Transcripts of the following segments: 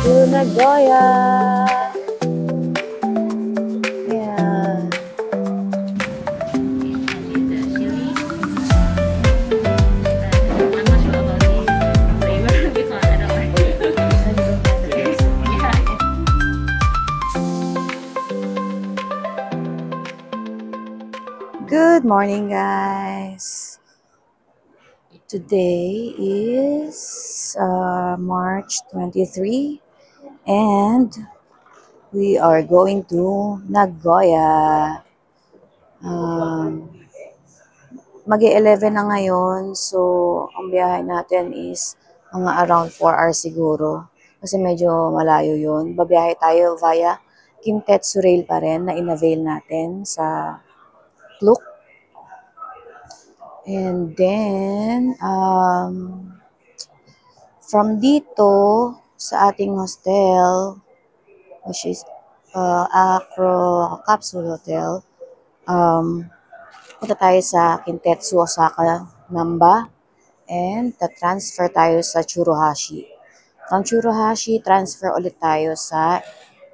to Nagoya. Yeah. Good morning, guys. Today is March 23 and we are going to Nagoya. Mag-11 na ngayon, so ang biyahe natin is mga around 4 hours siguro. Kasi medyo malayo yun. Babiyahe tayo via Kintetsu Rail pa rin na in-avail natin sa Klook. And then, from dito sa ating hostel, which is Acro Capsule Hotel, punta tayo sa Kintetsu Osaka Namba and transfer tayo sa Tsuruhashi. From Tsuruhashi, transfer ulit tayo sa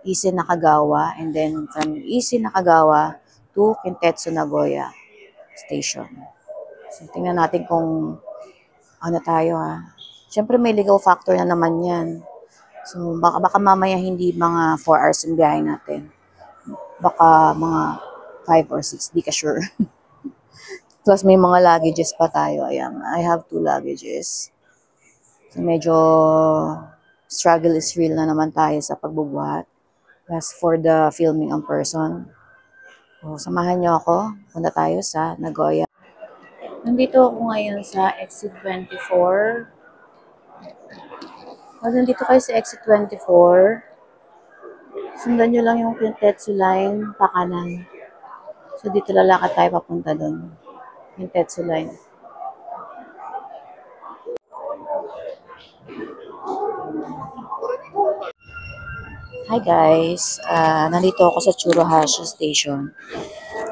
Ise Nakagawa and then from Ise Nakagawa to Kintetsu Nagoya Station. So, tingnan natin kung ano tayo ha. Siyempre may legal factor na naman yan. So, baka mamaya hindi mga 4 hours yung biyahe natin. Baka mga 5 or 6, di ka sure. Plus may mga luggages pa tayo. Ayan, I have 2 luggages. So, medyo struggle is real na naman tayo sa pagbubuhat. Plus for the filming in person. So, samahan niyo ako. Punta tayo sa Nagoya. Nandito ako ngayon sa exit 24. Pag nandito kayo sa exit 24, sundan nyo lang yung Kintetsu line pa kanan. So, dito lalakad tayo papunta doon. Kintetsu line. Hi guys, nandito ako sa Tsuruhashi Station.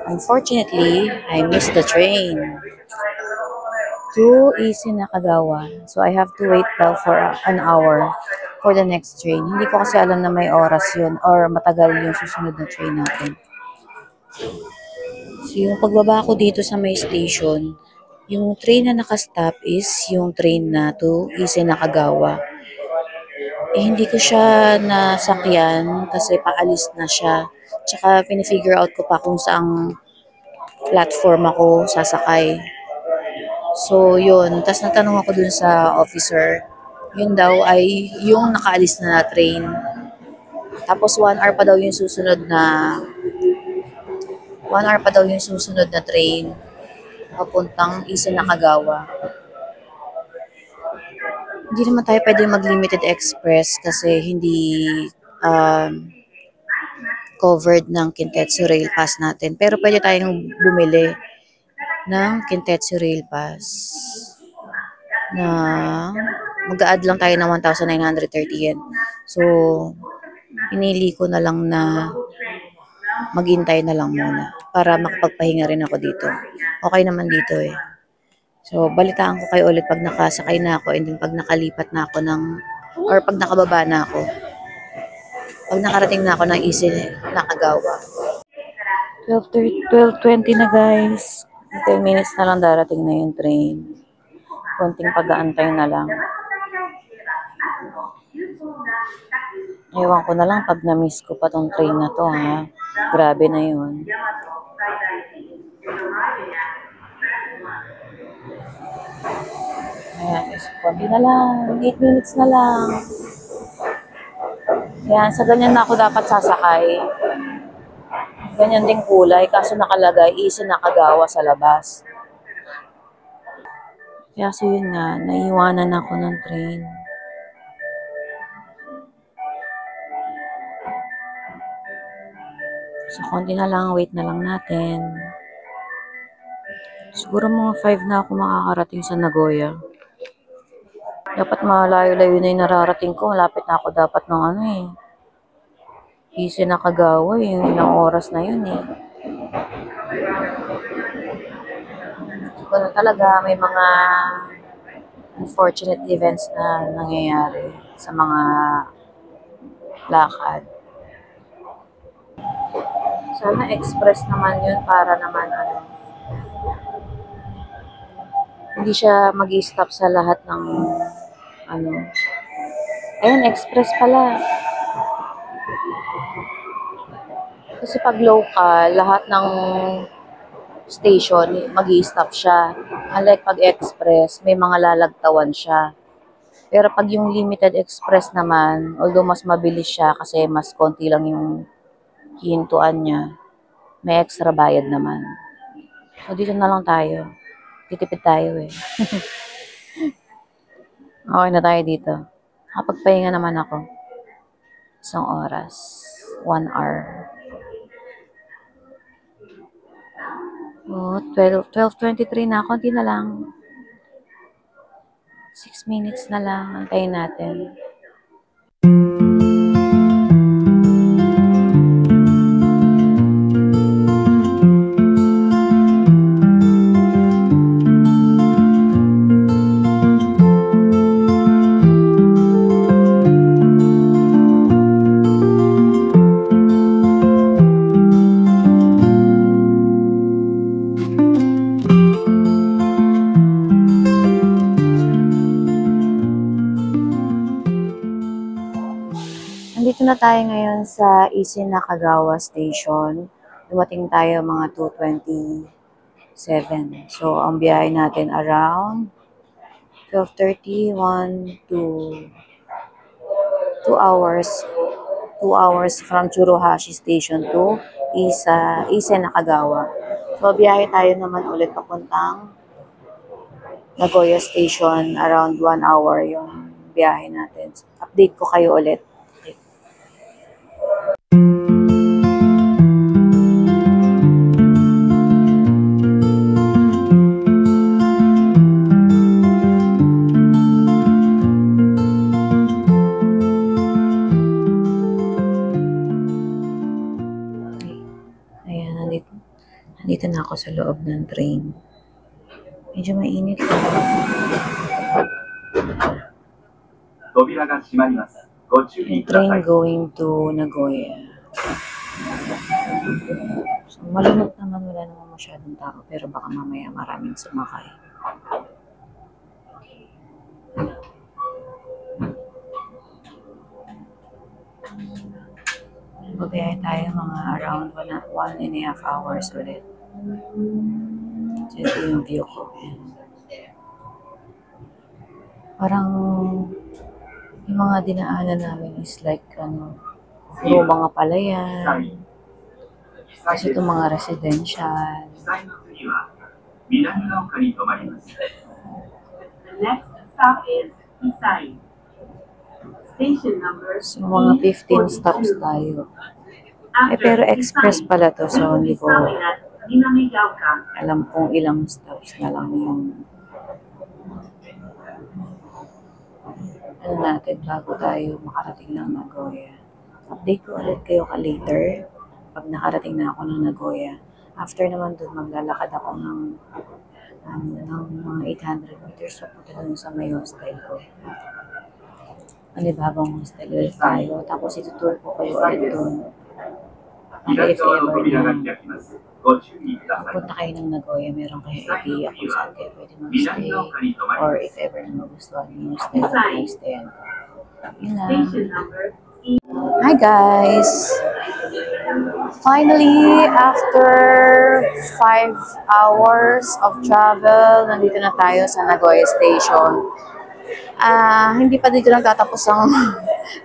Unfortunately, I missed the train to Ise Nakagawa. So, I have to wait daw for an hour for the next train. Hindi ko kasi alam na may oras yun or matagal yung susunod na train natin. So, yung pagbaba ko dito sa may station, yung train na nakastop is yung train na to Ise Nakagawa. Hindi ko siya nasakyan kasi paalis na siya. Tsaka, pinifigure out ko pa kung saang platform ako sasakay. So, yun. Tapos natanong ako dun sa officer. Yun daw ay yung nakaalis na train. Tapos 1 hour pa daw yung susunod na 1 hour pa daw yung susunod na train papuntang Ise Nakagawa. Hindi naman tayo pwede mag-limited express kasi hindi covered ng Kintetsu Rail Pass natin. Pero pwede tayong bumili ng Kintetsu Rail Pass na mag-a-add lang tayo ng 1,930 yen. So, pinili ko na lang na maghintay na lang muna para makapagpahinga rin ako dito. Okay naman dito eh. So, balitaan ko kayo ulit pag nakasakay na ako and then pag nakalipat na ako or pag nakababa na ako. Pag nakarating na ako ng Ise Nakagawa. 12:20 na guys. 10 minutes na lang darating na yung train. Konting pag-aantay na lang. Ewan ko na lang pag na-miss ko pa tong train na to ha. Grabe na yun. Ayan, konti na lang. 8 minutes na lang. Ayan, sa ganyan na ako dapat sasakay. Ganyan ding kulay, kaso nakalagay, Ise Nakagawa sa labas. Kaya so yun nga, naiiwanan ako ng train. So, konti na lang, wait na lang natin. Siguro mga 5 na ako makakarating sa Nagoya. Dapat malayo-layo na yung nararating ko. Malapit na ako dapat ng Ise Nakagawa, yung ilang oras na yun eh. So, talaga may mga unfortunate events na nangyayari sa mga lakad. Sana express naman yun para naman hindi siya mag-i-stop sa lahat ng ayun, express pala. Kasi pag local, lahat ng station, mag-i-stop siya. Unlike pag express, may mga lalagtawan siya. Pero pag yung limited express naman, although mas mabilis siya kasi mas konti lang yung hihintuan niya, may extra bayad naman. So, dito na lang tayo. Titipid tayo eh. Okay na tayo dito. Kapagpahinga naman ako. Isang oras. 1 hour. Oh, 12:23 na. Konti na lang. 6 minutes na lang. Antayin natin. Nandito na tayo ngayon sa Ise Nakagawa Station. Dumating tayo mga 2:27. So, ang biyahe natin around 12:30, 1 to 2 hours. 2 hours from Tsuruhashi Station to Ise Nakagawa. So, biyahe tayo naman ulit papuntang Nagoya Station. Around 1 hour yung biyahe natin. Update ko kayo ulit. Ayan, nandito na ako sa loob ng train. Medyo mainit lang. Yung train going to Nagoya. So, malunod naman, wala naman masyadong tao, pero baka mamaya maraming sumakay. Babiyahe tayo mga around 1.5 hours ulit. So, ito yung view ko. Parang yung mga dinaanan namin is like puro mga palayan. Kasi itong mga residential. Next stop is Isay. Station number. So, mga 15 stops tayo. Pero express pala to, so hindi ko alam kung ilang stops na lang yung natin bago tayo makarating ng Nagoya. Update ko ulit kayo later pag nakarating na ako ng Nagoya. After naman dun, maglalakad ako ng mga 800 meters papunta dun sa may hostel ko. Bagong hostel ulit tayo. Tapos itutour ko kayo ulit dun. If ever na pupunta kayo ng Nagoya, meron kayo idea kung saan kayo pwede mag-stay, or if ever na magustuhan nyo yung stay na pinag-stayan ko. Yun lang. Hi guys! Finally, after 5 hours of travel, nandito na tayo sa Nagoya Station. Hindi pa dito nagtatapos ang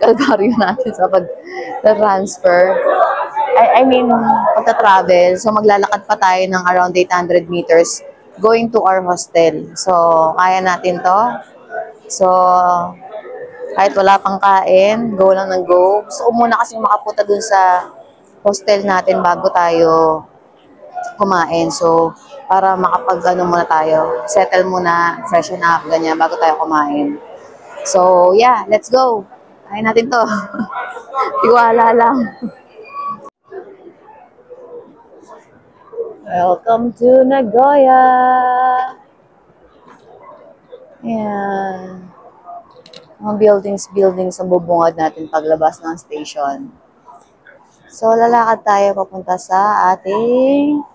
kalbaryo natin sa pag-transfer. I mean, pagka-travel. So, maglalakad pa tayo ng around 800 meters going to our hostel. So, kaya natin to. So, kahit wala pang kain, go lang ng go. So, muna kasi makapunta dun sa hostel natin bago tayo kumain. So, para muna tayo, settle muna, freshen up, ganyan, bago tayo kumain. So, yeah, let's go. Kain natin to. Tiwala lang. Welcome to Nagoya. Ayan. Mga buildings ang bubungad natin paglabas ng station. So, lalakad tayo papunta sa ating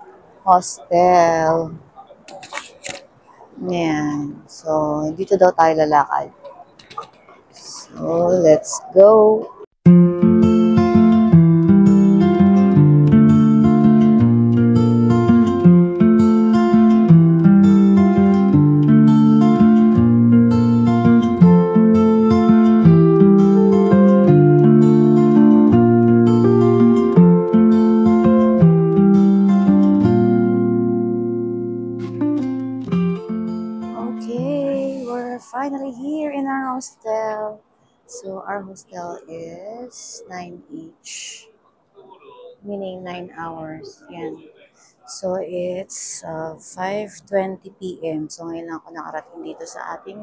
hostel. Ayan. So, dito daw tayo lalakad. So, let's go. Okay, we're finally here in our hostel. So, our hostel is 9 each, meaning 9 hours. Yan. So, it's 5:20 p.m. So, ngayon lang ako nakarating dito sa ating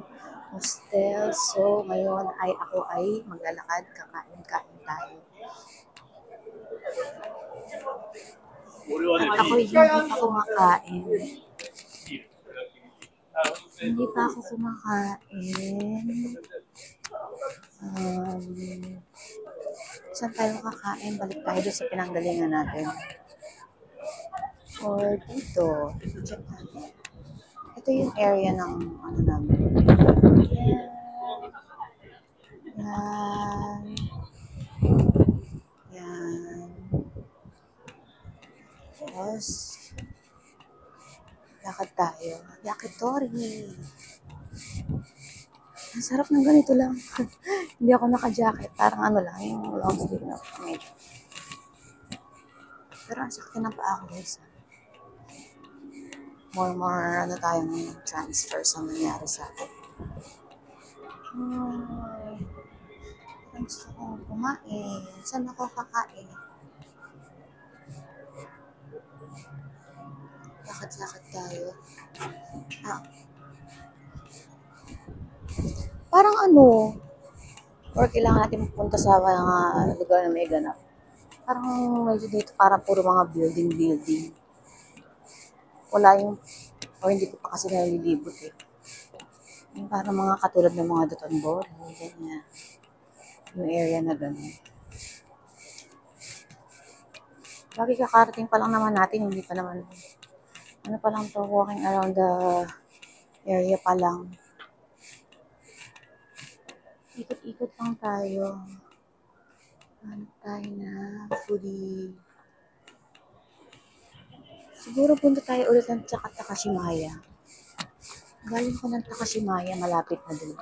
hostel. So, ngayon ay ako ay maglalakad, kakain-kain tayo. At ako hindi pa kumakain. Hindi pa ako kumakain. Saan tayo kakain? Balik tayo doon sa pinanggalingan natin. Or dito. Check natin. Ito yung area ng ano namin. Yan. Yan. Tapos, lakad tayo. Yakitori. Ang sarap ng ganito lang. Hindi ako naka-jacket. Parang ano lang, yung long sleeve na medyo. Pero ang sakit ng paa ko guys. More ano tayo ngayon, transfer sa nangyari sa akin. Ang gusto kong kumain. Saan ako kakain? Lakad-lakad tayo. Parang ano, or kailangan natin pupunta sa mga lugar na may ganap. Parang medyo dito, parang puro mga building. Wala yung, o hindi ko pa kasi nalilibot eh. Yung parang mga katulad ng mga Dotonbor, ganyan. Yung area na gano'n. Bakit kakarating pa lang naman natin, hindi pa naman, ano pa lang to, walking around the area pa lang. Ikot-ikot lang tayo. Tayo na foodie. Siguro punta tayo ulit ng Takashimaya. Galing ko ng Takashimaya, malapit na dun.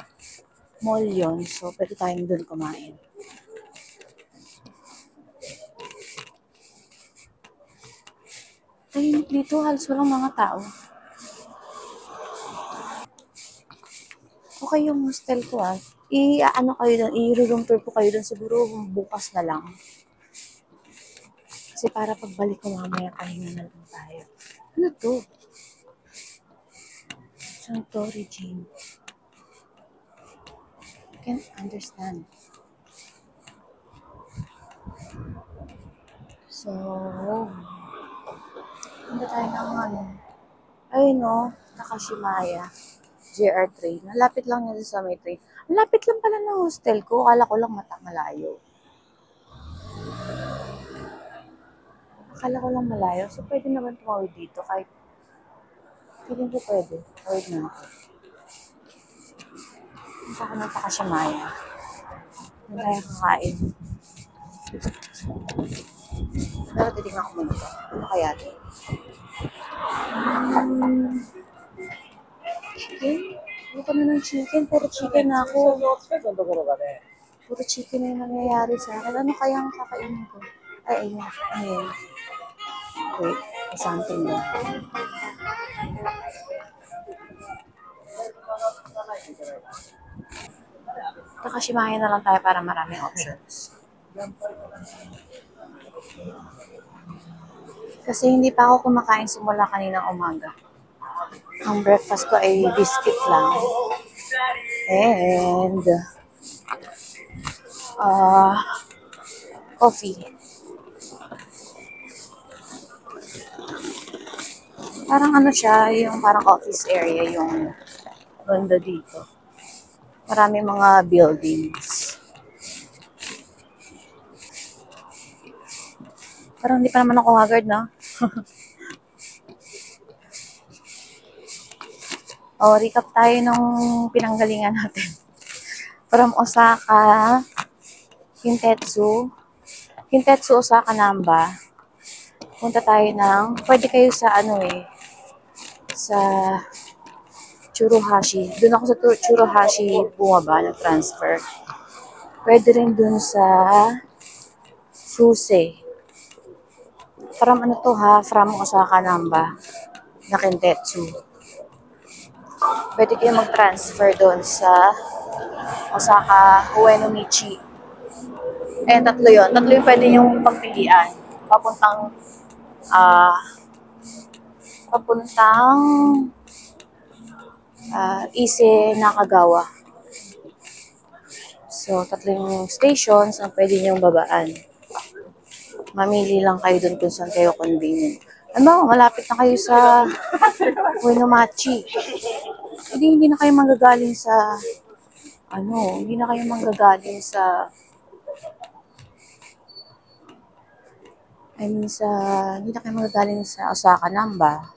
Mall yun, so pwede tayong dun kumain. Tahimik dito, halos walang mga tao. Okay yung hostel ko I-ano kayo dun, i-room tour po kayo dun siguro bukas na lang. Kasi para pagbalik ko mamaya, pahinga na lang tayo. Ano to? Suntory Gym. I can't understand. So, punta tayo ng ano. Ayun no, Takashimaya. JR train. Malapit lang yun sa may train. Malapit lang pala ng hostel ko. Akala ko lang malayo. Akala ko lang malayo. So, pwede naman tumawid dito. Kahit, feeling ko pwede. Tawid na ako. Punta ko ng Takashimaya. Hindi tayo kakain. Pero titignan ko muna ito. Ano kaya ito? Chicken? Ano ka na ng chicken? Puro chicken na ako. Puro chicken na yung nangyayari sa akin. Ano kaya ang kakainin ko? Ay, ayun. Ayun. Wait, may something na. Takashimaya na lang tayo para maraming options. Kasi hindi pa ako kumakain simula kaninang umaga. Ang breakfast ko ay biscuit lang. And coffee. Parang ano siya, yung parang office area yung banda dito. Maraming mga buildings. Parang hindi pa naman ako haggard, no? Recap tayo nung pinanggalingan natin. From Osaka, Kintetsu, Osaka, Namba. Punta tayo pwede kayo sa sa Tsuruhashi. Doon ako sa Tsuruhashi bumaba, nag-transfer. Pwede rin doon sa Fusei. From from Osaka, Namba, na Kintetsu. Pwede kayo mag-transfer doon sa Osaka, Uenomichi. Tatlo yun. Tatlo yung pwede yung pagpilian. Papuntang Ise Nakagawa. So, tatlo yung stations ang pwede niyong babaan. Mamili lang kayo dun kung saan kayo convenient. Malapit na kayo sa Uenomachi. Hindi na kayo manggagaling sa hindi na kayo manggagaling sa Osaka, Namba.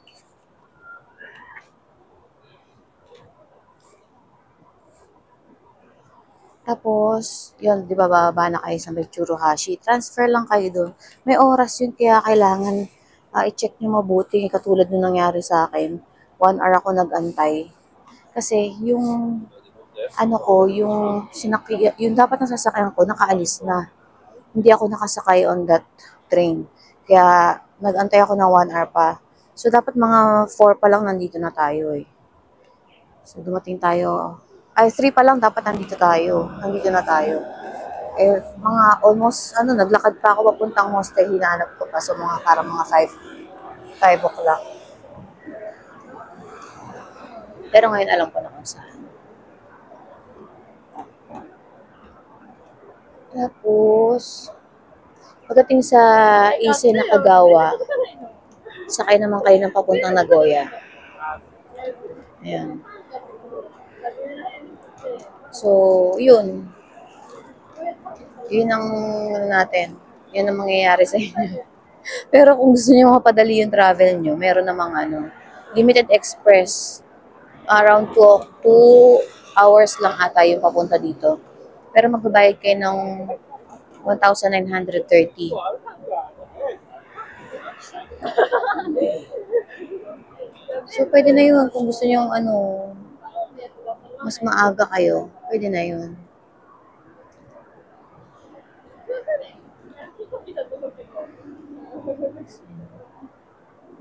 Tapos, yun, di ba, bababa na kayo sa Tsuruhashi. Transfer lang kayo doon. May oras yun, kaya kailangan i-check nyo mabuti. Katulad nung nangyari sa akin. 1 hour ako nag-antay. Kasi, yung yung dapat na sasakyan ko, nakaalis na. Hindi ako nakasakay on that train. Kaya, nag-antay ako ng 1 hour pa. So, dapat mga 4 pa lang nandito na tayo eh. So, dumating tayo. 3 pa lang dapat nandito na tayo. Mga almost, naglakad pa ako papuntang hostel, hinahanap ko pa. So, parang mga 5 o'clock. Pero ngayon alam ko na kung saan. Tapos, pagdating sa Ise Nakagawa, sakay naman kayo ng papuntang Nagoya. Ayan. So, yun. Yun ang natin. Yun ang mangyayari sa inyo. Pero kung gusto niyo mapadali yung travel nyo, meron namang limited express. Around 2 hours lang ata yung papunta dito. Pero magbabayad kayo ng 1,930. So, pwede na yun. Kung gusto niyo mas maaga kayo, pwede na yun.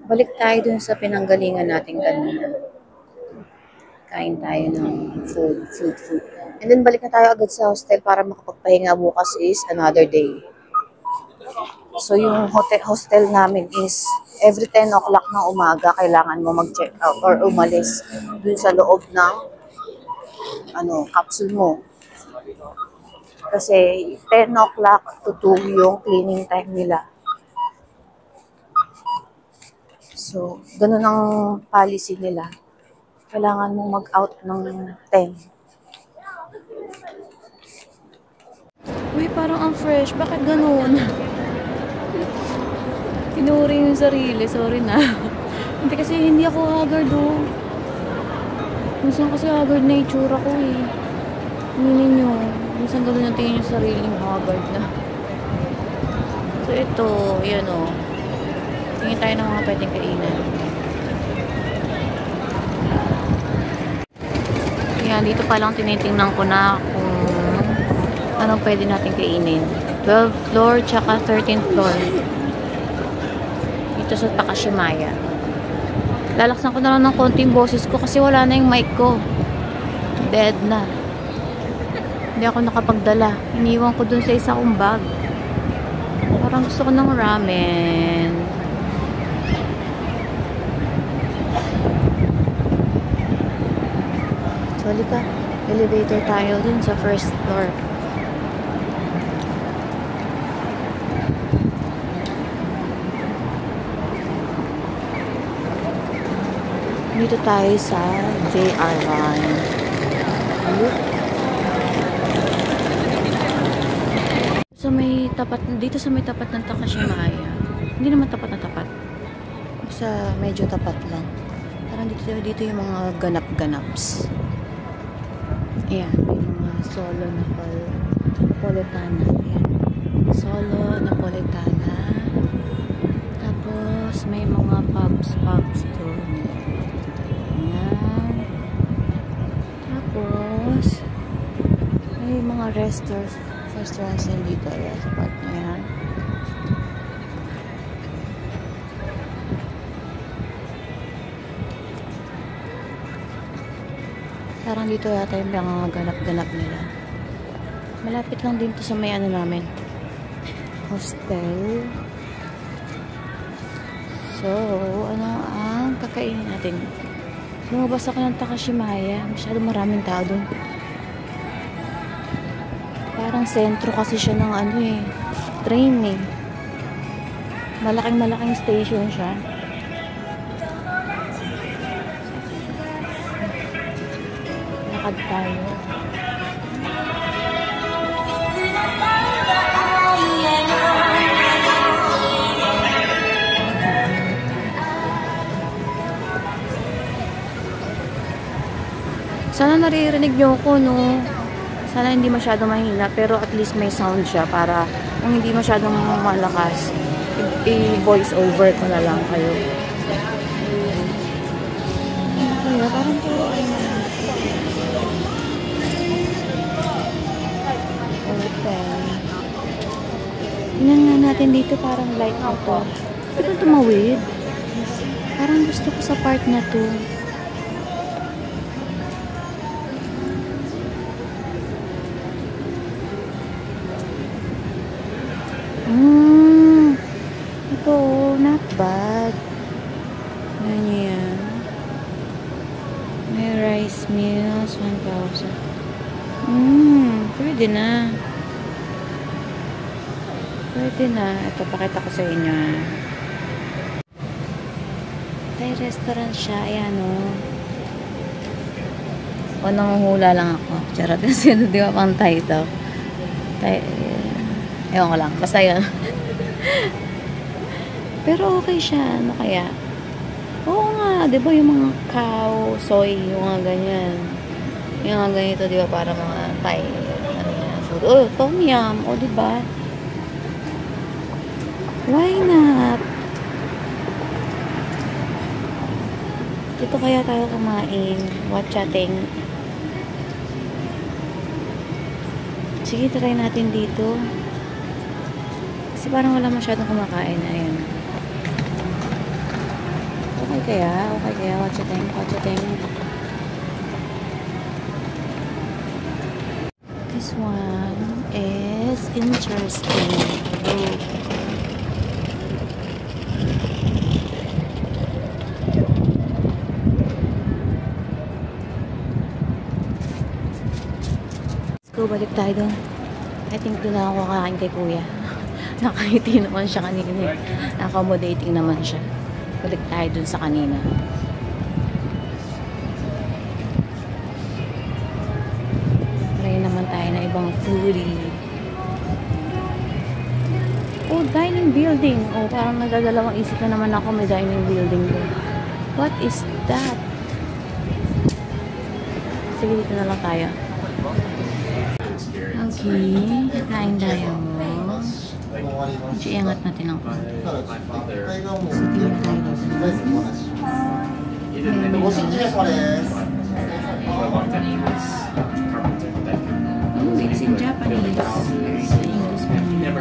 Balik tayo dun sa pinanggalingan natin kanina. Kain tayo ng food. And then balik na tayo agad sa hostel para makapagpahinga. Bukas is another day. So yung hostel namin is every 10 o'clock ng umaga kailangan mo mag-check out or umalis dun sa loob ng capsule mo. Kasi 10 o'clock to 2 yung cleaning time nila. So, ganun ang policy nila. Kailangan mong mag-out ng 10. Uy, parang ang fresh. Bakit ganun? Pinuri yung sarili. Sorry na. Hindi kasi hindi ako haggard Minsan kasi haggard na itsura ko eh. Hindi nyo. Minsan ganun yung tingin yung sarili yung haggard na. So ito, yan tingin tayo ng mga pwedeng kainan. Yan, dito pa lang tinitingnan ko na kung anong pwede natin kainin. 12th floor, tsaka 13th floor. Dito sa Takashimaya. Lalaksan ko na lang ng konting boses ko kasi wala na yung mic ko. Dead na. Hindi ako nakapagdala. Iniwan ko dun sa isa kong bag. Parang gusto ko ng ramen. So, halika. Elevator tayo dun sa first floor. Dito tayo sa JR Line. tapat, dito sa may tapat ng Takashimaya. Hindi naman tapat na tapat. Sa medyo tapat lang. Parang dito yung mga ganap-ganaps. Ayan, may mga solo na Napolitana. Ayan. Solo Napolitana. Tapos may mga pubs doon. Ayan. Tapos may mga restaurants din dito. Ayan, sa part na yan. Parang dito yata yung mga ganap-ganap nila. Malapit lang din to sa may ano namin. Hostel. So, ano ang kakainin natin? Lumabas ako ng Takashimaya. Masyadong maraming tao dun. Parang sentro kasi siya ng ano eh. Train eh. Malaking station siya. Lakad tayo. Sana naririnig nyo ako, no? Sana hindi masyado mahina, pero at least may sound siya para kung hindi masyadong malakas, i-voice over ko na lang kayo. Kaya parang po, tingnan nga natin dito, parang light na to. Pero tumawid. Parang gusto ko sa part na to. Ito, not bad. Ganyan. May rice meals, 1,000. Pwede na. Pwede na. Ito, pakita ko sa inyo. Thai restaurant siya. Ayan, o. O, nanguhula lang ako. Charot. Kasi ito, di ba, pang Thai ito. Thai, ewan ko lang. Basta yun. Pero okay siya. Ano kaya? Oo nga. Di ba, yung mga cow, soy, yung mga ganyan. Yung mga ganito, di ba, para mga Thai, ano yan, food. Oh, tom yum. O, di ba? Why not? Dito kaya tayo kumain. Watchating. Sige, try natin dito. Kasi parang wala masyadong kumakain. Ayan. Okay kaya? Okay kaya? Watchating. This one is interesting. So, balik tayo doon. I think doon na ako kakain kay kuya. Nakangiti naman siya kanina. Accommodating naman siya. Balik tayo doon sa kanina. Try naman tayo na ibang foodie. Oh, dining building. Oh, parang nagdadalawang isip na naman ako may dining building doon. What is that? Sige, dito na lang tayo. Okay, kakain tayo. Medyo iangat natin ang konti. So, tingin tayo oh, it's in Japanese. There's an English menu.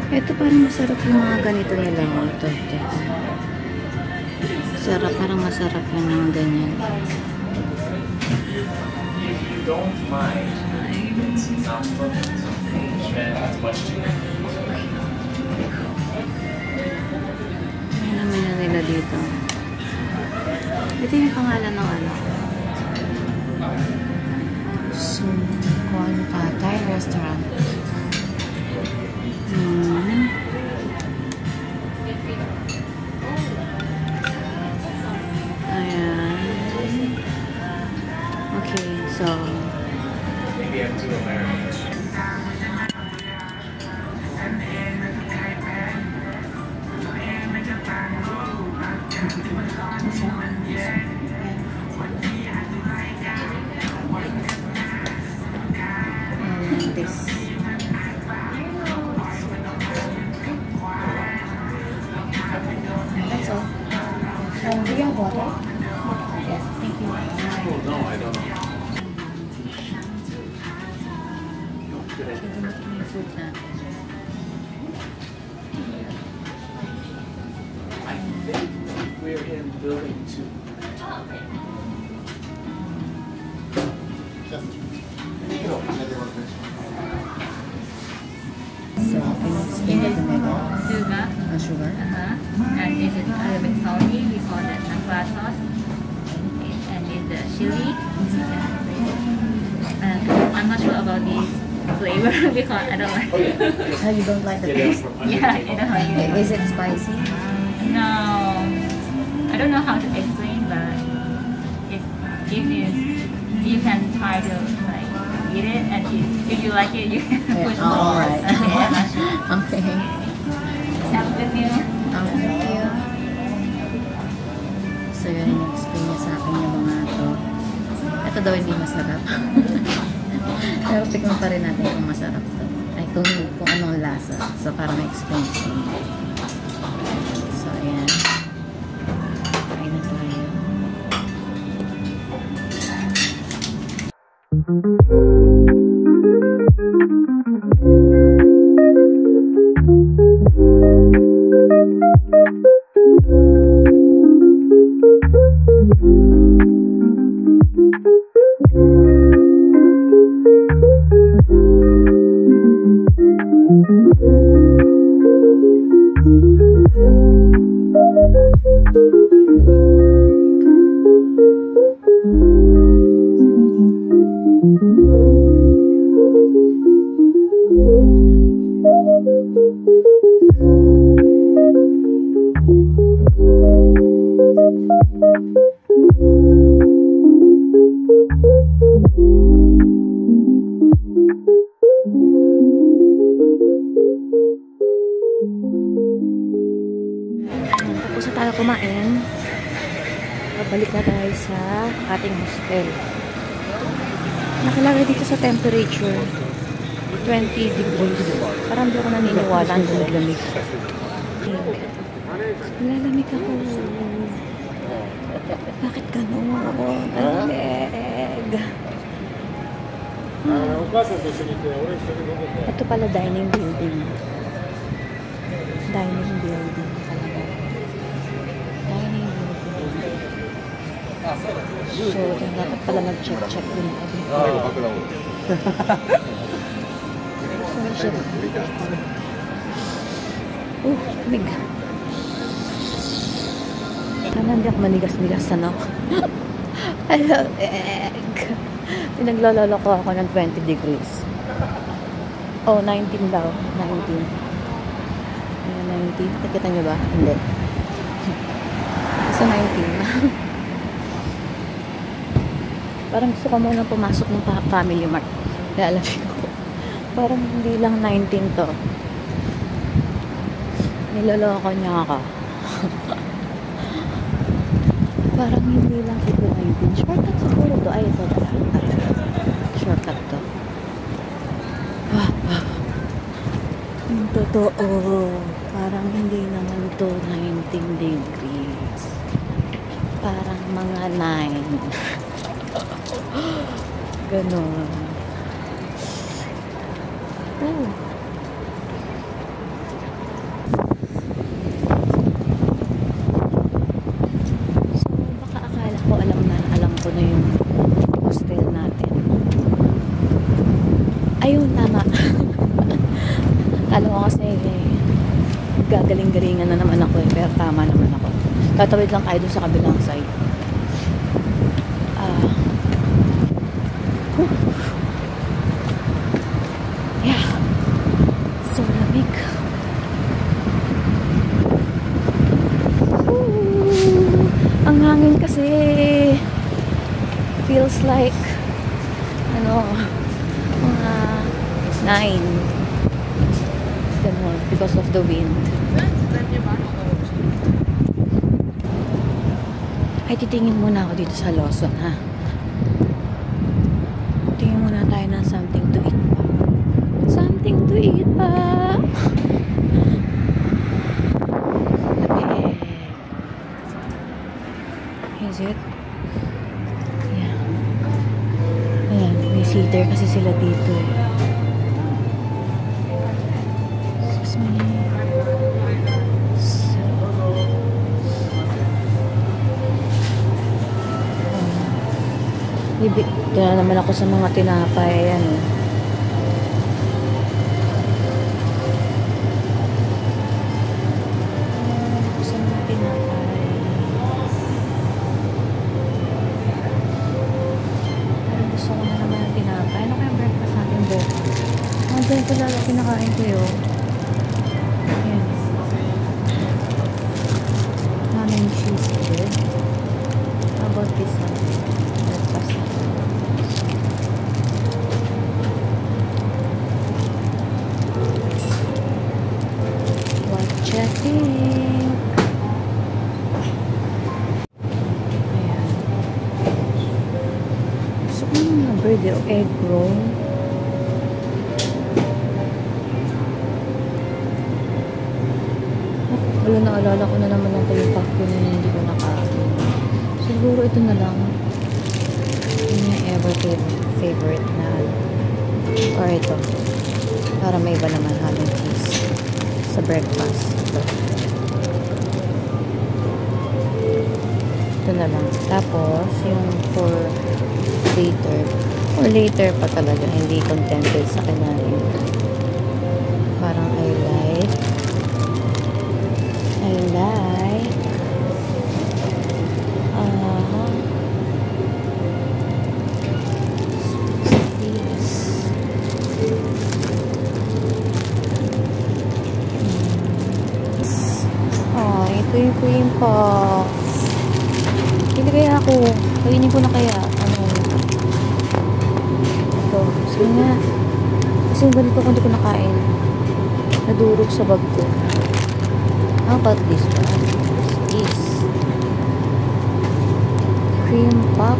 Ito parang masarap yung mga ganito nila. Ito. Sarap, parang masarap yung mga ganyan. Ano naman na nila dito? Ito yung pangalan ng ano. Sungkwan Thai Restaurant. Ayan. Okay, so Maybe I'm too American. this. That's all. Do you have water? Yes, thank you. Oh, no, I don't know. Food natin. I think we're in building 2. So, in the middle. Sugar. Sugar. And this is a little bit salty. We call that nakla sauce. And this the chili. And I'm not sure about this flavor because I don't like it. Oh, you don't like the taste? Yeah, I don't like it. Is it spicy? No, I don't know how to explain, but if you can try to like eat it, and if you like it, you can put Oh, more. alright. Okay. Have a good meal. Thank you. So yun, in-explain niya sa akin yung mga to. Ito daw hindi masarap. Pero tikman pa rin natin kung masarap to. Ay, kung anong lasa. So, para ma-explain sa inyo. So, ayan. Kain na tayo. Tapos na tayo kumain. Babalik na tayo sa ating hostel. Nakalagay dito sa temperature 20 degrees. Parang di ako naniniwala ang lamig. Lalamig ako. Bakit gano'n? Lamig. Ito pala dining building. Dining building talaga. Dining building. So, dapat pala mag-check din ako. Sorry, shit. Lamig. Sana hindi ako manigas-nigas, ano? Lamig. Pinaglololo ko ako ng 20 degrees. Oh, 19 daw. 19. Ayan, 19. Nakikita nyo ba? Hindi. Sa 19. Parang gusto ko muna pumasok ng Family Mart. Kaya alam ko. Parang hindi lang 19 to. Niloloko niya ako. Parang hindi lang ito 19. Shortcut siguro to. Ay, ito pala. Shortcut to. Yung totoo. Parang hindi naman to 19 degrees. Parang mga 9. Ganon. Oh. So, baka akala ko alam ko na yung hostel natin. Ayun, tama. Kala ko kasi gagaling-galingan na naman ako eh. Pero tama naman ako. Tatawid lang tayo dun sa kabilang side. Yeah. So lamig. Ang hangin kasi feels like mga 9 ganun because of the wind. Ay, titingin muna ako dito sa Lawson, ha? Tingin muna tayo ng something to eat pa. Something to eat pa! Is it? Yeah. Ayan, may seater kasi sila dito eh. Excuse me. So, ito na naman ako sa mga tinapay. Ayan eh. Diyan ko lalo kinakain ko yun. Ayan. Ham and cheese bread. How about this one? Breakfast. What checking? Ayan. So, ano na burger? Egg roll? Wala, naalala ko na naman ang yung puff ko na hindi ko nakain. Siguro ito na lang. Yun yung ever favorite na or ito. Para may iba naman ham and cheese sa breakfast. Ito na lang. Tapos, yung for later pa talaga. Hindi contented sa kinain. Parang I like this. Ito yung cream puff. Hindi kaya ako. Kainin ko na kaya. Ito. Sige nga. Kasi yung ganito kung hindi ko nakain. Nadurog sa bag ko. How about this one? This cream puff,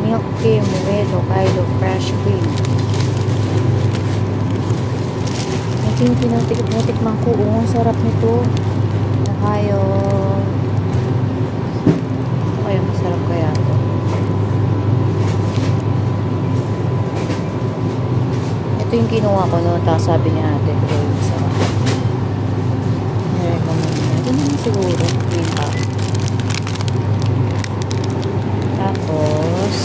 milk cream with Hokkaido fresh cream. Ito yung tinatikman ko. Ang sarap nito. Ohio. Kaya masarap kaya ito. Ito yung kinuha ko no, tapos sabi ni ate ko sa recommend niya. Ito naman siguro cream puff. Tapos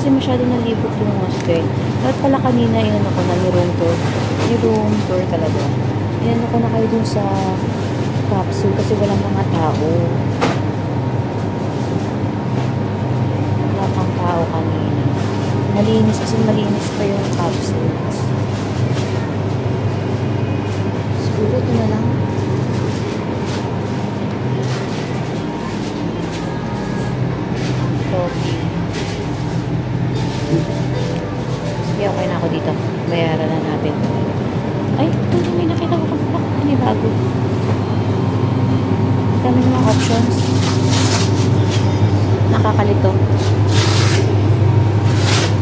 kasi masyado nalibot yung hostel. Dapat pala kanina inano ko na ni room tour talaga. Inano ko na kayo dun sa capsule kasi walang mga tao. Tao kanina. Malinis kasi malinis pa yung capsules. Siguro ito na lang. Coffee. Sige, okay na ako dito. Bayaran na natin. Ay, ito may nakita ko kung ano yung bago. Dami mga options. Nakakalito.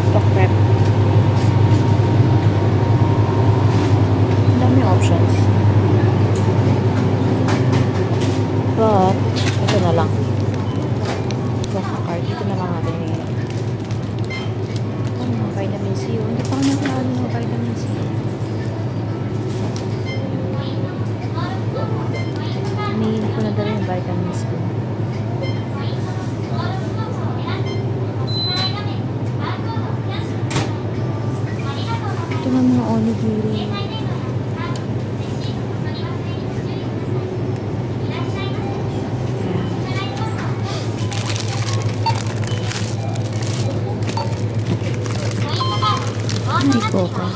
Stock prep. Ang dami options. But, ito na lang. Ito sa card. Dito na lang natin eh. Ano mga vitamin C? Hindi pa ako nagkakaroon mga vitamin C. onigiri. Hindi ko pa.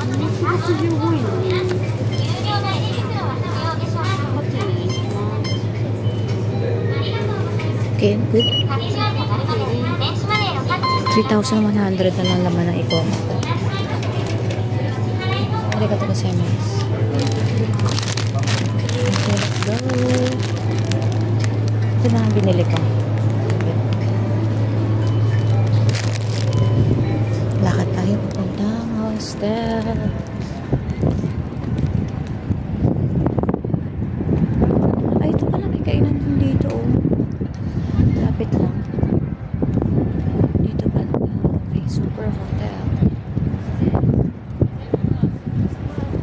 Okay, good. 3,100 na lang laman ng iko. Arigatou gozaimasu. Okay, let's go. Ito na ang binili ko. Lakad tayo papuntang hostel. Ay, ito pala may kainan din dito. Oh. Lapit lang. Dito banda. May super hotel.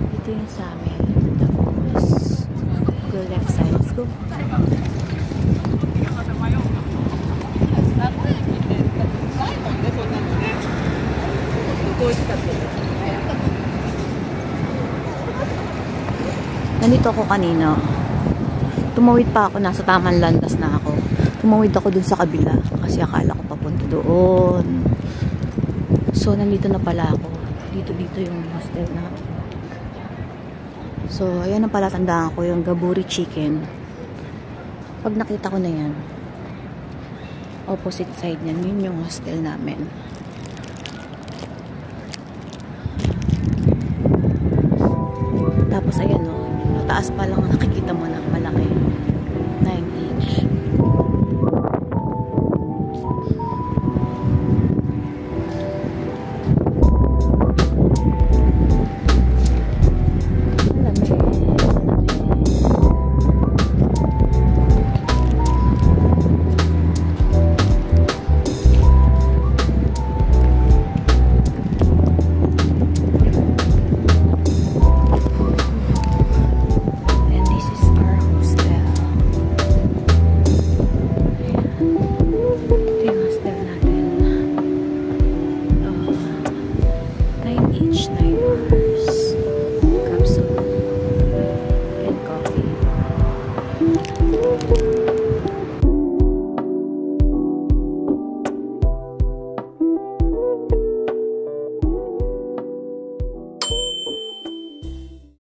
Dito yung sa amin. Tapos, go left side. Let's go. Nandito ako kanina. Tumawid pa ako. Nasa tamang landas na ako. Tumawid ako dun sa kabila. Kasi akala ko papunta doon. So, nandito na pala ako. Dito yung hostel na. So, ayan ang pala tandaan ko. Yung Gaburi Chicken. Pag nakita ko na yan, opposite side niyan, yun yung hostel namin. Tapos ayan o, mataas pa lang nakikita mo na malaki. 9 inch. Capsule and coffee.